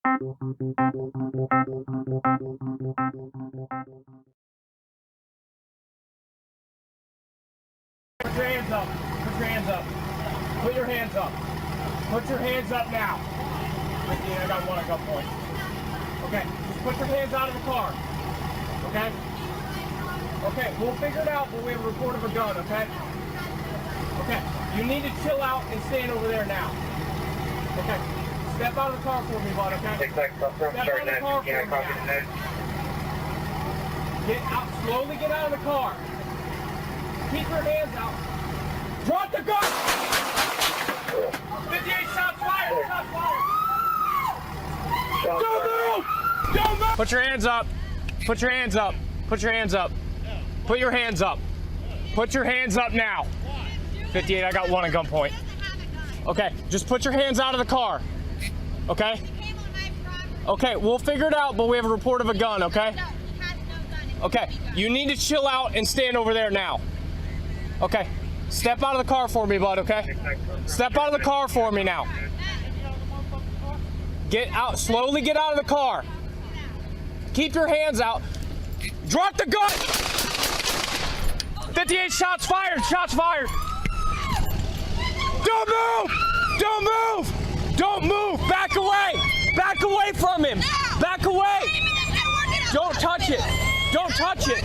Put your hands up. Put your hands up. Put your hands up. Put your hands up now. I got one at gunpoint. Okay, just put your hands out of the car. Okay? Okay, we'll figure it out, but we have a report of a gun, okay? Okay, you need to chill out and stand over there now. Okay, step out of the car for me, bud, okay? Step out of the car for me now. Get out, slowly get out of the car. Keep your hands out. Drop the gun! 58 shots fired! Shots fired! Don't move! Don't move! Put your hands up. Put your hands up. Put your hands up. Put your hands up. Put your hands up now. 58, I got one at gunpoint. Okay, just put your hands out of the car. Okay? Okay, we'll figure it out, but we have a report of a gun, okay? Okay, you need to chill out and stand over there now. Okay, step out of the car for me, bud, okay? Step out of the car for me now. Get out, slowly get out of the car. Keep your hands out. Drop the gun! 58 shots fired, shots fired. Don't move! Don't move! Don't move! Back away! Back away from him! Back away! Don't touch it! Don't touch it!